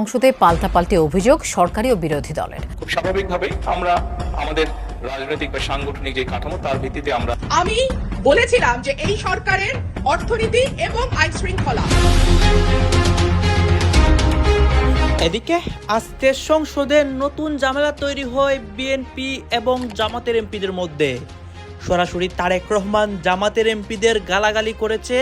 সংসদে পাল্টাপাল্টি অভিযোগ সরকারি ও বিরোধী দলের। খুব স্বাভাবিকভাবেই আমরা আমাদের রাজনৈতিক বা সাংগঠনিক যে কাঠামো তার ভিত্তিতে আমি বলেছিলাম যে এই সরকারের অর্থনীতি এবং আইন শৃঙ্খলা। এদিকে আজকে সংসদে নতুন ঝামেলা তৈরি হয় বিএনপি এবং জামাতের এমপিদের মধ্যে। সরাসরি তারেক রহমান জামাতের এমপিদের গালাগালি করেছে,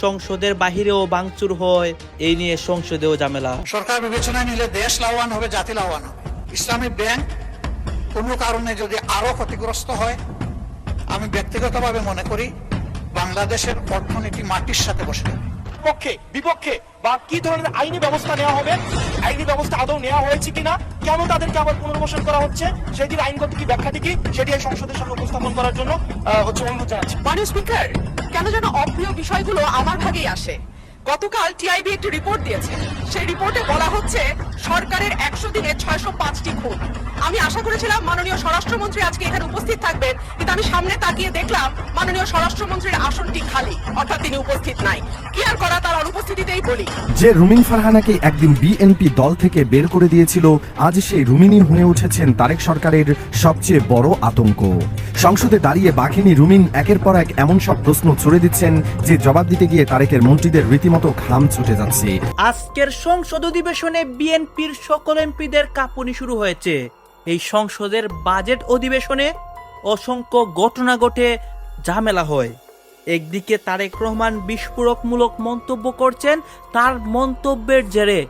সংসদের বাহিরেও ভাঙচুর হয়, এই নিয়ে সংসদেও ঝামেলা। সরকার বিবেচনায় নিলে দেশ লাভবান হবে, জাতি লাভবান হবে। ইসলামী ব্যাংক কোনো কারণে যদি আরো ক্ষতিগ্রস্ত হয়, আমি ব্যক্তিগতভাবে মনে করি বাংলাদেশের অর্থনীতি মাটির সাথে বসে যাবে। পক্ষে বিপক্ষে বা কি ধরনের আইনি ব্যবস্থা নেওয়া হবে, আইনি ব্যবস্থা আদৌ নেওয়া হয়েছে কিনা, কেন তাদেরকে আবার পুনর্বাসন করা হচ্ছে, সেটির আইনগত কি ব্যাখ্যাটি কি, সেটি সংসদের সামনে উপস্থাপন করার জন্য অনুরোধ জানাচ্ছি। মাননীয় স্পিকার, কেন যেন অপ্রিয় বিষয়গুলো আমার ভাগেই আসে। গতকাল টিআইবি একটি রিপোর্ট দিয়েছে, সেই রিপোর্টে বলা হচ্ছে সরকারের 100 দিনে 605টি খুন। আমি আশা করেছিলাম মাননীয় স্বরাষ্ট্রমন্ত্রী আজকে এখানে উপস্থিত থাকবেন, কিন্তু আমি সামনে তাকিয়ে দেখলাম মাননীয় স্বরাষ্ট্রমন্ত্রীর আসনটি খালি, অর্থাৎ তিনি উপস্থিত নাই। কি আর করা, তার অনুপস্থিতিতেই বলি। যে রুমিন ফারহানাকে একদিন বিএনপি দল থেকে বের করে দিয়েছিল, আজ সেই রুমিনই হয়ে উঠেছেন তারেক সরকারের সবচেয়ে বড় আতঙ্ক। সংসদে দাঁড়িয়ে বাঘিনী রুমিন একের পর এক এমন সব প্রশ্ন ছুড়ে দিচ্ছেন যে জবাব দিতে গিয়ে তারেকের মন্ত্রীদের রীতিমতো ঘাম ছুটে যাচ্ছে। আজকের সংসদ অধিবেশনে বিএনপির সকল এমপিদের কাঁপুনি শুরু হয়েছে। এই সংসদের বাজেট অধিবেশনে অসংখ্য ঘটনা ঘটে, ঝামেলা হয়। একদিকে তারেক রহমান বিস্ফোরকমূলক মন্তব্য করছেন, তার মন্তব্যের জেরে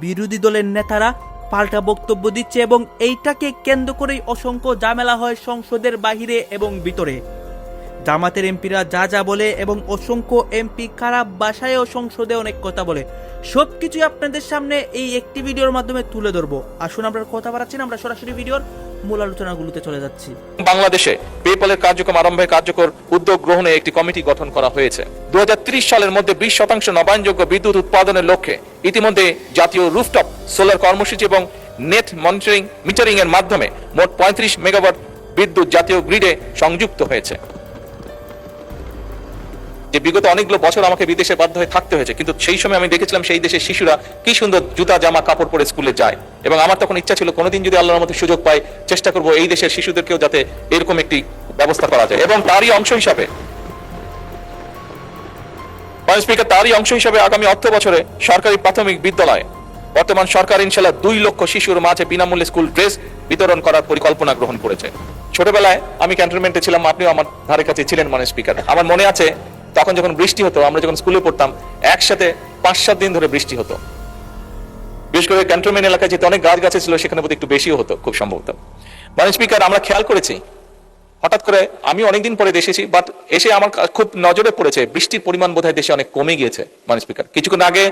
বিরোধী দলের নেতারা পাল্টা বক্তব্য দিচ্ছে এবং এইটাকে কেন্দ্র করেই অসংখ্য ঝামেলা হয় সংসদের বাহিরে এবং ভিতরে। জামাতের এমপিরা যা যা বলে এবং অসংখ্য এমপি খারাপ ভাষায়ও সংসদে অনেক কথা বলে, সবকিছু আপনাদের সামনে এই একটি ভিডিওর মাধ্যমে তুলে ধরবো। আসুন আমরা কথা বাড়াচ্ছি না, আমরা সরাসরি ভিডিওর মূল আলোচনাগুলোতে চলে যাচ্ছি। বাংলাদেশে পেপ্যালের কার্যক্রম আরম্ভে কার্যকর উদ্যোগ গ্রহণে একটি কমিটি গঠন করা হয়েছে। 2030 সালের মধ্যে 20% নবায়নযোগ্য বিদ্যুৎ উৎপাদনের লক্ষ্যে ইতিমধ্যে জাতীয় রুফটপ সোলার কর্মসূচি এবং নেট মিটারিং এর মাধ্যমে মোট 35 মেগাওয়াট বিদ্যুৎ জাতীয় গ্রিডে সংযুক্ত হয়েছে। যে বিগত অনেকগুলো বছর আমাকে বিদেশে বাধ্য হয়ে থাকতে হয়েছে, কিন্তু সেই সময় আমি দেখেছিলাম সেই দেশের শিশুরা কি সুন্দর জুতা জামা কাপড় পরে স্কুলে যায়, এবং আমার তখন ইচ্ছা ছিল কোনোদিন যদি আল্লাহর মতো সুযোগ পাই, চেষ্টা করব এই দেশের শিশুদেরকেও যাতে এরকম একটি ব্যবস্থা করা যায়। এবং তারই অংশ হিসাবে স্পিকার, তারই অংশ হিসাবে আগামী অর্থ বছরে সরকারি প্রাথমিক বিদ্যালয়ে বর্তমান সরকার ইনশাআল্লাহ 2 লক্ষ শিশুর মাঝে বিনামূল্যে স্কুল ড্রেস বিতরণ করার পরিকল্পনা গ্রহণ করেছে। ছোটবেলায় আমি ক্যান্টনমেন্টে ছিলাম, আপনিও আমার ধারে কাছে ছিলেন মাননীয় স্পিকার। আমার মনে আছে তখন যখন বৃষ্টি হতো, আমরা যখন স্কুলে পড়তাম, একসাথে 5-7 দিন ধরে বৃষ্টি হতো। বিশেষ করে ক্যান্টনমেন্ট এলাকায় যেহেতু অনেক গাছ গাছে ছিল, সেখানে বোধহয় একটু বেশিও হতো খুব সম্ভবত। মাননীয় স্পিকার, আমরা খেয়াল করেছি হঠাৎ করে, আমি অনেকদিন পরে দেশে এসেছি, বাট এসে আমার খুব নজরে পড়েছে বৃষ্টির পরিমাণ বোধহয় দেশে অনেক কমে গিয়েছে। মাননীয় স্পিকার, কিছুক্ষণ আগে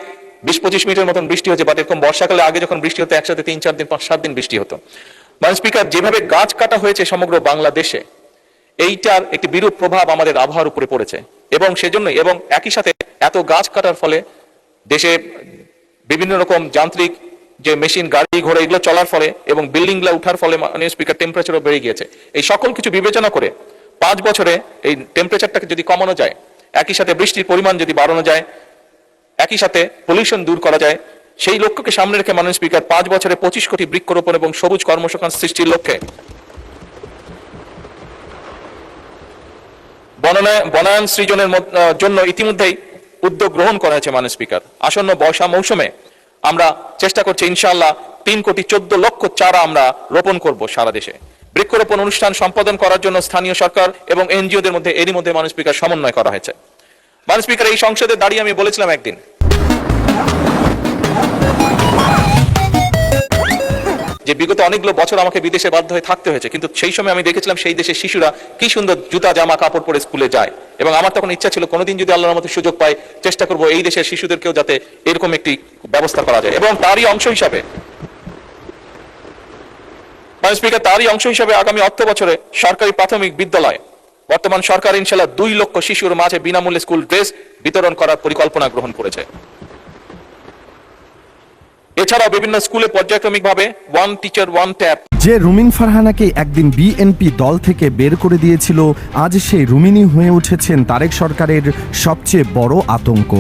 20-25 মিনিটের মতন বৃষ্টি হচ্ছে, বাট এরকম বর্ষাকালে আগে যখন বৃষ্টি হতো একসাথে 3-4 দিন 5-7 দিন বৃষ্টি হতো। মাননীয় স্পিকার, যেভাবে গাছ কাটা হয়েছে সমগ্র বাংলাদেশে, এইটার একটি বিরূপ প্রভাব আমাদের আবহাওয়ার উপরে পড়েছে, এবং সেজন্যই এবং একই সাথে এত গাছ কাটার ফলে দেশে বিভিন্ন রকম যান্ত্রিক যে মেশিন, গাড়ি ঘোড়া এগুলো চলার ফলে এবং বিল্ডিং গুলো উঠার ফলে মাননীয় স্পিকার টেম্পারেচারও বেড়ে গিয়েছে। এই সকল কিছু বিবেচনা করে 5 বছরে এই টেম্পারেচারটাকে যদি কমানো যায়, একই সাথে বৃষ্টির পরিমাণ যদি বাড়ানো যায়, একই সাথে পলিউশন দূর করা যায়, সেই লক্ষ্যকে সামনে রেখে মাননীয় স্পিকার 5 বছরে 25 কোটি বৃক্ষরোপণ এবং সবুজ কর্মসংস্থান সৃষ্টির লক্ষ্যে বনায়ন সৃজনের জন্য ইতিমধ্যেই উদ্যোগ গ্রহণ করা হয়েছে। মাননীয় স্পিকার, আসন্ন বর্ষা মৌসুমে আমরা চেষ্টা করছি ইনশাআল্লাহ 3,14,00,000 চারা আমরা রোপণ করব সারা দেশে। বৃক্ষরোপণ অনুষ্ঠান সম্পাদন করার জন্য স্থানীয় সরকার এবং এনজিওদের মধ্যে এরই মধ্যে মাননীয় স্পিকার সমন্বয় করা হয়েছে। মাননীয় স্পিকার, এই সংসদে দাঁড়িয়ে আমি বলেছিলাম একদিন যে বিগত অনেকগুলো বছর আমাকে বিদেশে বাধ্য হয়ে থাকতে হয়েছে, কিন্তু সেই সময় আমি দেখেছিলাম সেই দেশের শিশুরা কি সুন্দর জুতা জামা কাপড় পরে স্কুলে যায়, এবং আমার তখন ইচ্ছা ছিল কোনোদিন যদি আল্লাহর মতো সুযোগ পাই, চেষ্টা করব এই দেশের শিশুদেরকেও যাতে এরকম একটি ব্যবস্থা করা যায়। এবং তারই অংশ হিসাবে মাননীয় স্পিকার, তারই অংশ হিসাবে আগামী অর্থ বছরে সরকারি প্রাথমিক বিদ্যালয়ে বর্তমান সরকার ইনশাআল্লাহ 2 লক্ষ শিশুর মাঝে বিনামূল্যে স্কুল ড্রেস বিতরণ করার পরিকল্পনা গ্রহণ করেছে। এছাড়াও বিভিন্ন স্কুলে পর্যায়ক্রমিকভাবে 1 টিচার 1 ট্যাপ। যে রুমিন ফারহানাকে একদিন বিএনপি দল থেকে বের করে দিয়েছিল, আজ সেই রুমিনই হয়ে উঠেছেন তারেক সরকারের সবচেয়ে বড় আতঙ্ক।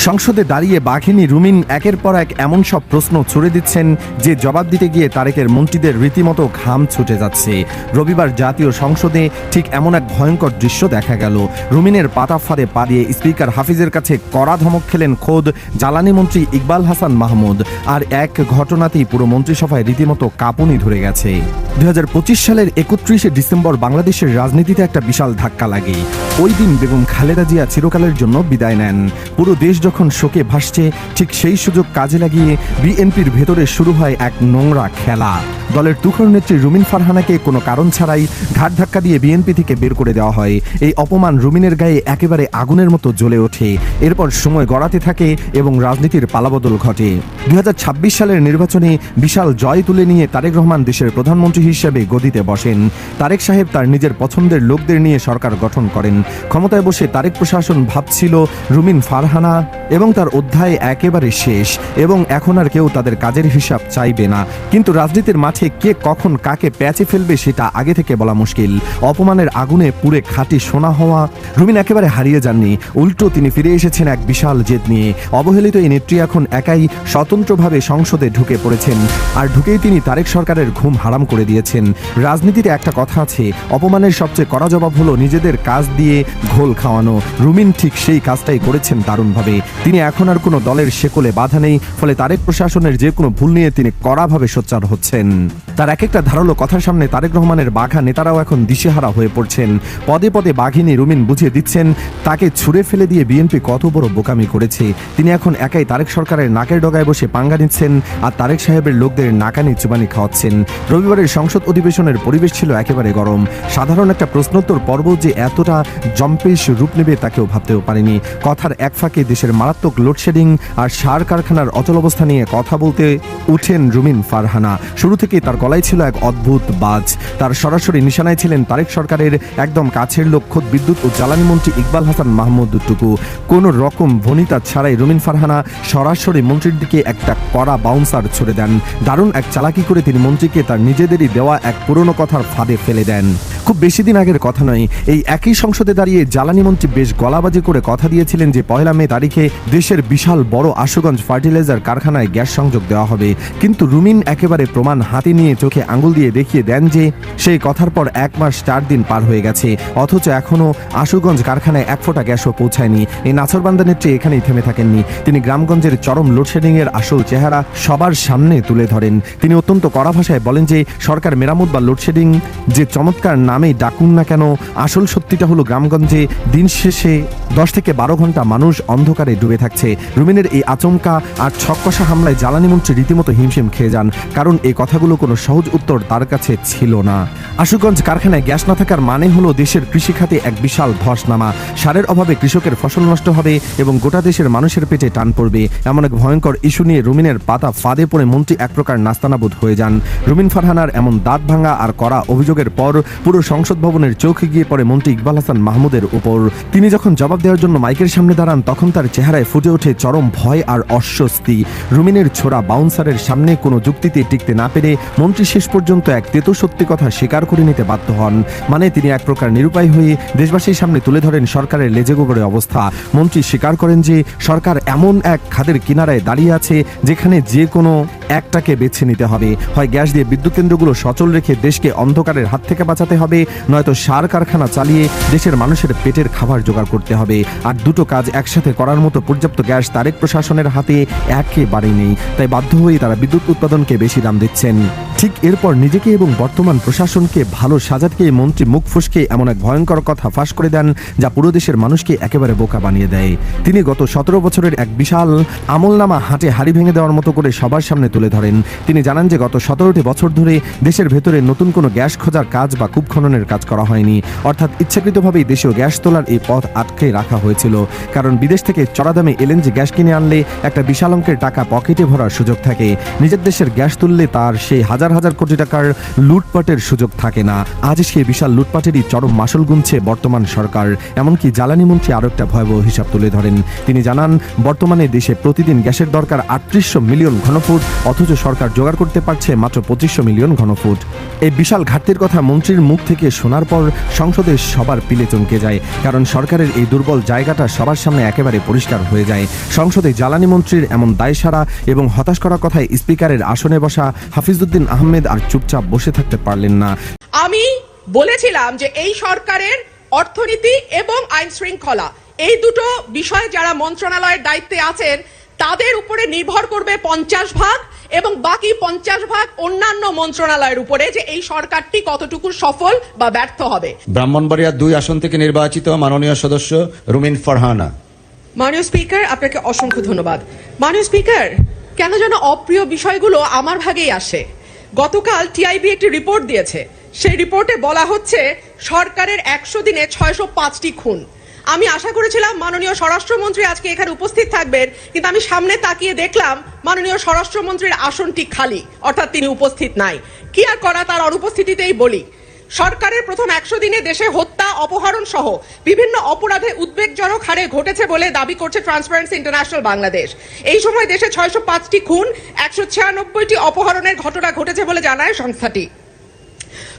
সংসদে দাঁড়িয়ে বাঘিনী রুমিন একের পর এক এমন সব প্রশ্ন ছুড়ে দিচ্ছেন যে জবাব দিতে গিয়ে তারেকের মন্ত্রীদের রীতিমতো ঘাম ছুটে যাচ্ছে। রবিবার জাতীয় সংসদে ঠিক এমন এক ভয়ঙ্কর দৃশ্য দেখা গেল। রুমিনের পাতা ফাঁদে পা দিয়ে স্পিকার হাফিজের কাছে কড়া ধমক খেলেন খোদ জ্বালানি মন্ত্রী ইকবাল হাসান মাহমুদ। আর এক ঘটনাতেই পুরো মন্ত্রিসভায় রীতিমতো কাঁপুনি ধরে গেছে। 2025 সালের 31শে ডিসেম্বর বাংলাদেশের রাজনীতিতে একটা বিশাল ধাক্কা লাগে। ওই দিন বেগম খালেদা জিয়া চিরকালের জন্য বিদায় নেন। পুরো দেশ যখন শোকে ভাসছে, ঠিক সেই সুযোগ কাজে লাগিয়ে বিএনপির ভেতরে শুরু হয় এক নোংরা খেলা। দলের তুখর নেত্রী রুমিন ফারহানাকে কোনো কারণ ছাড়াই ঘাট ধাক্কা দিয়ে বিএনপি থেকে বের করে দেওয়া হয়। এই অপমান রুমিনের গায়ে একেবারে আগুনের মতো জ্বলে ওঠে। এরপর সময় গড়াতে থাকে এবং রাজনীতির পালাবদল ঘটে। 2026 সালের নির্বাচনে বিশাল জয় তুলে নিয়ে তারেক রহমান দেশের প্রধানমন্ত্রী হিসেবে গদিতে বসেন। তারেক সাহেব তার নিজের পছন্দের লোকদের নিয়ে সরকার গঠন করেন। ক্ষমতায় বসে তারেক প্রশাসন ভাবছিল রুমিন ফারহানা এবং তার অধ্যায় একেবারে শেষ এবং এখন আর কেউ তাদের কাজের হিসাব চাইবে না। কিন্তু রাজনীতির মাঠে কে কখন কাকে প্যাচে ফেলবে সেটা আগে থেকে বলা মুশকিল। অপমানের আগুনে পুড়ে খাঁটি সোনা হওয়া রুমিন একেবারে হারিয়ে যাননি, উল্টো তিনি ফিরে এসেছেন এক বিশাল জেদ নিয়ে। অবহেলিত এই নেত্রী এখন একাই স্বতন্ত্রভাবে সংসদে ঢুকে পড়েছেন। আর ঢুকেই তিনি তারেক সরকারের ঘুম হারাম করে দিয়েছেন। রাজনীতিতে একটা কথা আছে, অপমানের সবচেয়ে কড়া জবাব হলো নিজেদের কাজ দিয়ে ঘোল খাওয়ানো। রুমিন ঠিক সেই কাজটাই করেছেন দারুণভাবে। তিনি এখন আর কোনো দলের শেকলে বাধা নেই, ফলে তারেক প্রশাসনের যে কোনো ভুল নিয়ে তিনি কড়াভাবে সোচ্চার হচ্ছেন। তার এক একটা ধারালো কথার সামনে তারেক রহমানের বাঘা নেতারাও এখন দিশেহারা হয়ে পড়ছেন। পদে পদে বাঘিনী রুমিন বুঝিয়ে দিচ্ছেন তাকে ছুঁড়ে ফেলে দিয়ে বিএনপি কত বড় বোকামি করেছে। তিনি এখন একাই তারেক সরকারের নাকের ডগায় বসে পাঙ্গা নিচ্ছেন আর তারেক সাহেবের লোকদের নাকানি চুবানি খাওয়াচ্ছেন। রবিবারের সংসদ অধিবেশনের পরিবেশ ছিল একেবারে গরম। সাধারণ একটা প্রশ্নোত্তর পর্ব যে এতটা জম্পেশ রূপ নেবে তা কেউ ভাবতেও পারেনি। কথার এক ফাঁকে দেশের মারাত্মক লোডশেডিং আর সার কারখানার অচল অবস্থা নিয়ে কথা বলতে উঠেন রুমিন ফারহানা। শুরু থেকে তার গলায় ছিল এক অদ্ভুত বাজ। তার সরাসরি নিশানায় ছিলেন তারেক সরকারের একদম কাছের লোক খোদ বিদ্যুৎ ও জ্বালানি মন্ত্রী ইকবাল হাসান মাহমুদ টুকু। কোনো রকম ভনিতা ছাড়াই রুমিন ফারহানা সরাসরি মন্ত্রীর দিকে একটা কড়া বাউন্সার ছুড়ে দেন। দারুণ এক চালাকি করে তিনি মন্ত্রীকে তার নিজেদেরই দেওয়া এক পুরনো কথার ফাঁদে ফেলে দেন। খুব বেশি দিন আগের কথা নয়, এই একই সংসদে দাঁড়িয়ে জ্বালানি মন্ত্রী বেশ গলাবাজি করে কথা দিয়েছিলেন যে 1 মে তারিখে দেশের বিশাল বড় আশুগঞ্জ ফার্টিলাইজার কারখানায় গ্যাস সংযোগ দেওয়া হবে। কিন্তু রুমিন একেবারে প্রমাণ হাতে নিয়ে চোখে আঙুল দিয়ে দেখিয়ে দেন যে সেই কথার পর 1 মাস 4 দিন পার হয়ে গেছে, অথচ এখনো আশুগঞ্জ কারখানায় 1 ফোঁটা গ্যাসও পৌঁছায়নি। এই নাছরবান্দা নেত্রী এখানেই থেমে থাকেননি। তিনি গ্রামগঞ্জের চরম লোডশেডিং এর আসল চেহারা সবার সামনে তুলে ধরেন। তিনি অত্যন্ত কড়া ভাষায় বলেন যে সরকার মেরামত বা লোডশেডিং যে চমৎকার নামেই ডাকুন না কেন, আসল সত্যিটা হলো গ্রামগঞ্জে দিন শেষে 10 থেকে 12 ঘন্টা মানুষ অন্ধকারে ডুবে থাকছে। রুমিনের এই আচমকা আর ছক্কশা হামলায় জ্বালানি মন্ত্রী রীতিমতো হিমশিম খেয়ে যান, কারণ এই কথাগুলো কোনো সহজ উত্তর তার কাছে ছিল না। আশুগঞ্জ কারখানায় গ্যাস না থাকার মানে হলো দেশের কৃষিখাতে এক বিশাল ধস নামা। সারের অভাবে কৃষকের ফসল নষ্ট হবে এবং গোটা দেশের মানুষের পেটে টান পড়বে। এমন এক ভয়ঙ্কর ইস্যু নিয়ে রুমিনের পাতা ফাঁদে পড়ে মন্ত্রী এক প্রকার নাস্তানাবুদ হয়ে যান। রুমিন ফারহানার এমন দাঁত ভাঙা আর কড়া অভিযোগের পর পুরো সংসদ ভবনের চোখে গিয়ে পড়ে মন্ত্রী ইকবাল হাসান মাহমুদের উপর। তিনি যখন জবাব দেওয়ার জন্য মাইকের সামনে দাঁড়ান তখন তার চেহারায় ফুটে ওঠে চরম ভয় আর অস্বস্তি। রুমিনের ছোড়া বাউন্সারের সামনে কোনো যুক্তিতে টিকতে না পেরে মন্ত্রী শেষ পর্যন্ত এক তেতো সত্যি কথা স্বীকার করে নিতে বাধ্য হন। মানে তিনি এক প্রকার নিরুপায় হয়ে দেশবাসীর সামনে তুলে ধরেন সরকারের লেজে গোবরে অবস্থা। মন্ত্রী স্বীকার করেন যে সরকার এমন এক খাদের কিনারায় দাঁড়িয়ে আছে যেখানে যে কোনো একটাকে বেছে নিতে হবে। হয় গ্যাস দিয়ে বিদ্যুৎ কেন্দ্রগুলো সচল রেখে দেশকে অন্ধকারের হাত থেকে বাঁচাতে হবে, নয়তো সার কারখানা চালিয়ে দেশের মানুষের পেটের খাবার জোগাড় করতে হবে। আর দুটো কাজ একসাথে করার মতো পর্যাপ্ত গ্যাস তারেক প্রশাসনের হাতে একেবারেই নেই। তাই বাধ্য হয়ে তারা বিদ্যুৎ উৎপাদনকে বেশি দাম দিচ্ছেন। ঠিক এরপর নিজেকে এবং বর্তমান প্রশাসনকে ভালো সাজাতে মন্ত্রী মুখ ফসকে এমন এক ভয়ঙ্কর কথা ফাঁস করে দেন যা পুরো দেশের মানুষকে একেবারে বোকা বানিয়ে দেয়। তিনি গত 17 বছরের এক বিশাল আমলনামা হাটে হাড়ি ভেঙে দেওয়ার মতো করে সবার সামনে তুলে ধরেন। তিনি জানান যে গত 17টি বছর ধরে দেশের ভেতরে নতুন কোনো গ্যাস খোঁজার কাজ বা কূপ খননের কাজ করা হয়নি। অর্থাৎ ইচ্ছাকৃতভাবেই দেশীয় গ্যাস তোলার এই পথ আটকে রাখা হয়েছিল, কারণ বিদেশ থেকে চড়া দামে এলএনজি গ্যাস কিনে আনলে একটা বিশাল অঙ্কের টাকা পকেটে ভরার সুযোগ থাকে। নিজের দেশের গ্যাস তুললে তার সেই হাজার হাজার কোটি টাকার লুটপাটের সুযোগ থাকে না। আজ সেই বিশাল লুটপাটেরই চরম মাসুল গুনছে বর্তমান সরকার। এমনকি জ্বালানি মন্ত্রী আরও একটা ভয়াবহ হিসাব তুলে ধরেন। তিনি জানান, বর্তমানে দেশে প্রতিদিন গ্যাসের দরকার ৩৮০০ মিলিয়ন ঘনফুট, অথচ সরকার জোগাড় করতে পারছে মাত্র ২৫০০ মিলিয়ন ঘনফুট। এই বিশাল ঘাটতির কথা মন্ত্রীর মুখ থেকে শোনার পর সংসদে সবার পিলে চমকে যায়, কারণ সরকারের এই দুর্বল জায়গাটা সবার সামনে একেবারে পরিষ্কার হয়ে যায়। সংসদে জ্বালানি মন্ত্রীর এমন দায়সারা এবং হতাশ করা কথায় স্পিকারের আসনে বসা হাফিজউদ্দিন আহমেদ আর চুপচাপ বসে থাকতে পারলেন না। আমি বলেছিলাম যে এই সরকারের অর্থনীতি এবং আইন শৃঙ্খলা এই দুটো বিষয় যারা মন্ত্রণালয়ের দায়িত্বে আছেন তাদের উপরে নির্ভর করবে 50 ভাগ এবং বাকি 50 ভাগ অন্যান্য মন্ত্রণালয়ের উপরে, যে এই সরকারটি কতটুকু সফল বা ব্যর্থ হবে। ব্রাহ্মণবাড়িয়া 2 আসন থেকে নির্বাচিত মাননীয় সদস্য রুমিন ফারহানা। মাননীয় স্পিকার, আপনাকে অসংখ্য ধন্যবাদ। মাননীয় স্পিকার, কেন যেন অপ্রিয় বিষয়গুলো আমার ভাগেই আসে। গতকাল টিআইবি একটি রিপোর্ট দিয়েছে, সেই রিপোর্টে বলা হচ্ছে সরকারের 100 দিনে 605টি খুন। আমি আশা করেছিলাম মাননীয় স্বরাষ্ট্রমন্ত্রী আজকে এখানে উপস্থিত থাকবেন, কিন্তু আমি সামনে তাকিয়ে দেখলাম মাননীয় স্বরাষ্ট্রমন্ত্রীর আসনটি খালি, অর্থাৎ তিনি উপস্থিত নাই। কি আর করা, তার অনুপস্থিতিতেই বলি। সরকারের প্রথম 100 দিনে দেশে হত্যা, অপহরণ সহ বিভিন্ন অপরাধে উদ্বেগজনক হারে ঘটেছে বলে দাবি করছে ট্রান্সপারেন্সি ইন্টারন্যাশনাল বাংলাদেশ। এই সময় দেশে 605টি খুন, 196টি অপহরণের ঘটনা ঘটেছে বলে জানায় সংস্থাটি।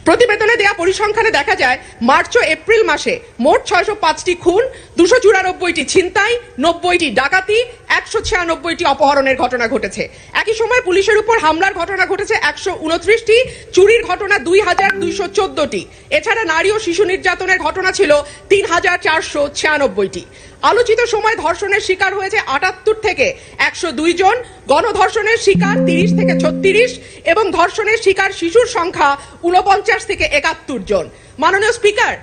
প্রতিবেদনে দেয়া পরিসংখ্যানে দেখা যায় মার্চ ও এপ্রিল মাসে মোট 605টি খুন, 294টি ছিনতাই, 90টি ডাকাতি, 196টি অপহরণের ঘটনা ঘটেছে। একই সময় পুলিশের উপর হামলার ঘটনা ঘটেছে 129টি, চুরির ঘটনা 2214টি। এছাড়া নারী ও শিশু নির্যাতনের ঘটনা ছিল 3496টি। আলোচিত সময় ধর্ষণের শিকার হয়েছে 78 থেকে 102 জন, গণধর্ষণের শিকার 30 থেকে 36 এবং ধর্ষণের শিকার শিশুর সংখ্যা 49 থেকে 71 জন। মাননীয় স্পিকার,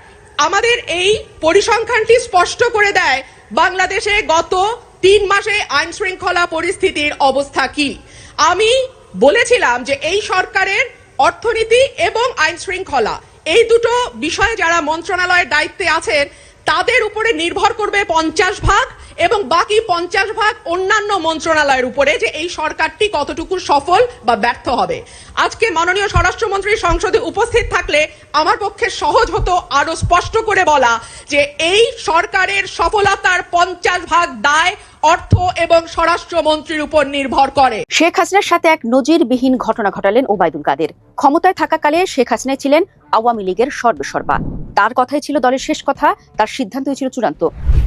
আমাদের এই পরিসংখ্যানটি স্পষ্ট করে দেয় বাংলাদেশে গত 3 মাসে আইন শৃঙ্খলা পরিস্থিতির অবস্থা কি। আমি বলেছিলাম যে এই সরকারের অর্থনীতি এবং আইন শৃঙ্খলা এই দুটো বিষয় যারা মন্ত্রণালয়ের দায়িত্বে আছেন তাদের উপরে নির্ভর করবে 50 ভাগ এবং বাকি 50 ভাগ অন্যান্য মন্ত্রণালয়ের উপরে, যে এই সরকারটি কতটুকু সফল বা ব্যর্থ হবে। আজকে মাননীয় স্বরাষ্ট্রমন্ত্রী সংসদে উপস্থিত থাকলে আমার পক্ষে সহজ হতো আরো স্পষ্ট করে বলা যে এই সরকারের সফলতার 50 ভাগ দায় অর্থ এবং স্বরাষ্ট্রমন্ত্রীর উপর নির্ভর করে। শেখ হাসিনার সাথে এক নজিরবিহীন ঘটনা ঘটালেন ওবায়দুল কাদের। ক্ষমতায় থাকাকালে শেখ হাসিনা ছিলেন আওয়ামী লীগের সর্বেসর্বা। তার কথাই ছিল দলের শেষ কথা, তার সিদ্ধান্তই ছিল চূড়ান্ত।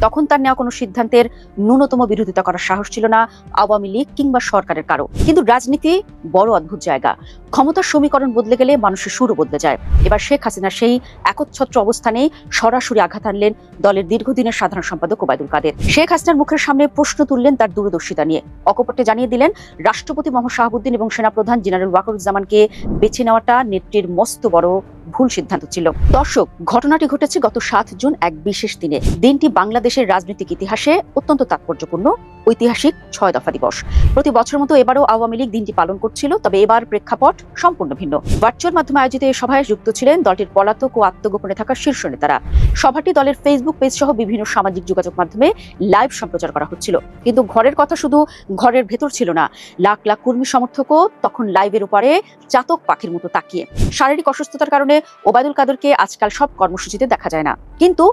তখন তার নেওয়া কোনো সিদ্ধান্তের ন্যূনতম বিরোধিতা করার সাহস ছিল না আওয়ামী লীগ কিংবা সরকারের কারো। কিন্তু রাজনীতি বড় অদ্ভুত জায়গা, ক্ষমতার সমীকরণ বদলে গেলে মানুষের সুরও বদলে যায়। এবার শেখ হাসিনার সেই একচ্ছত্র অবস্থানেই সরাসরি আঘাত আনলেন দলের দীর্ঘদিনের সাধারণ সম্পাদক ওবায়দুল কাদের। শেখ হাসিনার মুখের সামনে প্রশ্ন তুললেন তার দূরদর্শিতা নিয়ে। অকপটে জানিয়ে দিলেন রাষ্ট্রপতি মোহাম্মদ শাহাবুদ্দিন এবং সেনাপ্রধান জেনারেল ওয়াকারুজ্জামানকে বেছে নেওয়াটা নেত্রীর মস্ত বড় ভুল সিদ্ধান্ত ছিল। দর্শক, ঘটনাটি ঘটেছে গত 7 জুন এক বিশেষ দিনে। দিনটি বাংলাদেশের রাজনৈতিক ইতিহাসে অত্যন্ত তাৎপর্যপূর্ণ, ঐতিহাসিক 6 দফা দিবস। প্রতি বছরের মতো এবারও আওয়ামী লীগ দিনটি পালন করছিল, তবে এবার প্রেক্ষাপট সম্পূর্ণ ভিন্ন। ভার্চুয়াল মাধ্যমে আয়োজিত এই সভায় যুক্ত ছিলেন দলটির পলাতক ও আত্মগোপনে থাকা শীর্ষ নেতারা। সভাটি দলের ফেসবুক পেজ সহ বিভিন্ন সামাজিক যোগাযোগ মাধ্যমে লাইভ সম্প্রচার করা হচ্ছিল। কিন্তু ঘরের কথা শুধু ঘরের ভেতর ছিল না, লাখ লাখ কর্মী সমর্থকও তখন লাইভের উপরে চাতক পাখির মতো তাকিয়ে। শারীরিক অসুস্থতার কারণে ওবায়দুল কাদেরকে আজকাল সব কর্মসূচিতে দেখা যায় না, কিন্তু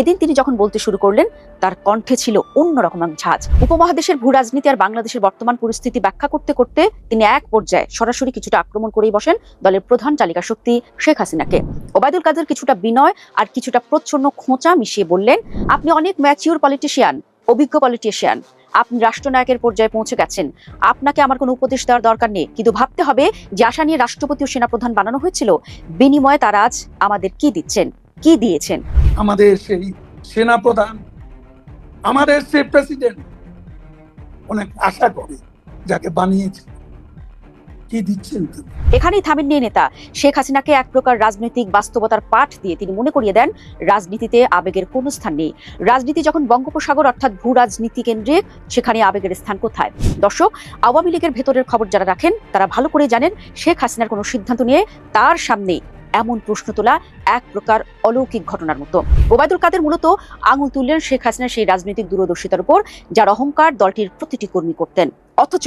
এদিন তিনি যখন বলতে শুরু করলেন তার কণ্ঠে ছিল অন্যরকম এক ঝাঁজ। উপমহাদেশের ভূ রাজনীতি আর বাংলাদেশের বর্তমান পরিস্থিতি ব্যাখ্যা করতে করতে তিনি এক পর্যায়ে সরাসরি কিছুটা আক্রমণ করেই বসেন দলের প্রধান চালিকা শক্তি শেখ হাসিনাকে। ওবায়দুল কাদের কিছুটা বিনয় আর কিছুটা প্রচ্ছন্ন খোঁচা মিশিয়ে বললেন, আপনি অনেক ম্যাচিউর পলিটিশিয়ান, অভিজ্ঞ পলিটিশিয়ান, আপনি রাষ্ট্রনায়কের পর্যায়ে পৌঁছে গেছেন, আপনাকে আমার কোনো উপদেশ দেওয়ার দরকার নেই। কিন্তু ভাবতে হবে যে আশা নিয়ে রাষ্ট্রপতি ও সেনাপ্রধান বানানো হয়েছিল, বিনিময়ে তারা আজ আমাদের কি দিচ্ছেন, কি দিয়েছেন। আমাদের সেই সেনাপ্রধান, আমাদের সেই প্রেসিডেন্ট অনেক আশা করে যাকে বানিয়েছে, কি দিচ্ছেন। এখানেই থামেননি নেতা। শেখ হাসিনাকে এক প্রকার রাজনৈতিক বাস্তবতার পাঠ দিয়ে তিনি মনে করিয়ে দেন রাজনীতিতে আবেগের কোনো স্থান নেই। রাজনীতি যখন বঙ্গোপসাগর অর্থাৎ ভূ রাজনীতি কেন্দ্রিক, সেখানে আবেগের স্থান কোথায়? দর্শক, আওয়ামী লীগের ভেতরের খবর যারা রাখেন তারা ভালো করে জানেন শেখ হাসিনার কোনো সিদ্ধান্ত নিয়ে তার সামনে এমন প্রশ্ন তোলা এক প্রকার অলৌকিক ঘটনার মতো। ওবায়দুল কাদের মূলত আঙুল তুললেন শেখ হাসিনার সেই রাজনৈতিক দূরদর্শিতার উপর, যার অহংকার দলটির প্রতিটি কর্মী করতেন। অথচ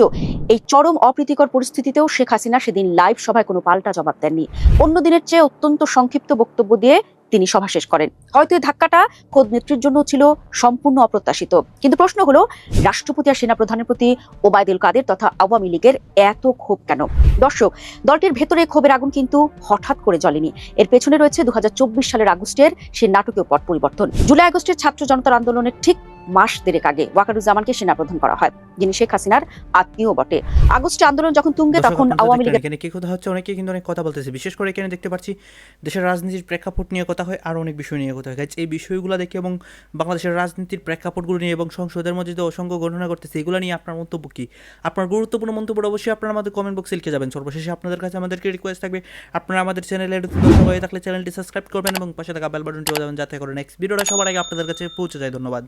এই চরম অপ্রীতিকর পরিস্থিতিতেও শেখ হাসিনা সেদিন লাইভ সভায় কোনো পাল্টা জবাব দেননি। অন্য দিনের চেয়ে অত্যন্ত সংক্ষিপ্ত বক্তব্য দিয়ে তিনি সভা শেষ করেন। হয়তো এই ধাক্কাটা খোদ নেত্রীর জন্য ছিল সম্পূর্ণ অপ্রত্যাশিত, কিন্তু প্রশ্ন হলো রাষ্ট্রপতি আর সেনাপ্রধানের প্রতি ওবায়দুল কাদের তথা আওয়ামী লীগের এত ক্ষোভ কেন? দর্শক, দলটির ভেতরে ক্ষোভের আগুন কিন্তু হঠাৎ করে জ্বলেনি। এর পেছনে রয়েছে 2024 সালের আগস্টের সেই নাটকীয় পট পরিবর্তন। জুলাই আগস্টের ছাত্র জনতার আন্দোলনের ঠিক মাস দেড়েক আগে ওয়াকারুজ্জামানকে সেনাপ্রধান করা হয়, যিনি শেখ হাসিনার আত্মীয় বটে। আগস্টে আন্দোলন যখন তুঙ্গে, তখন আওয়ামী লীগের এখানে কি কথা হচ্ছে, অনেকে কিন্তু অনেক কথা বলতেছে। বিশেষ করে এখানে দেখতে পাচ্ছি দেশের রাজনীতির প্রেক্ষাপট নিয়ে কথা হয়, আর অনেক বিষয় নিয়ে কথা হয়। এই বিষয়গুলো দেখে এবং বাংলাদেশের রাজনীতির প্রেক্ষাপটগুলো নিয়ে এবং সংসদের মধ্যে যে অসংখ্য ঘটনা ঘটতেছে, এগুলো নিয়ে আপনার মন্তব্য কি? আপনার গুরুত্বপূর্ণ মন্তব্যটা অবশ্যই আপনারা আমাদের কমেন্ট বক্সে লিখে যাবেন। সর্বশেষে আপনাদের কাছে আমাদেরকে রিকোয়েস্ট থাকবে, আপনারা আমাদের চ্যানেলে হয়ে থাকলে চ্যানেলটি সাবস্ক্রাইব করবেন এবং পাশে থাকা বেল বাটনটি বাজাবেন, যাতে করে নেক্সট ভিডিওটা সবার আগে আপনাদের কাছে পৌঁছে যায়। ধন্যবাদ।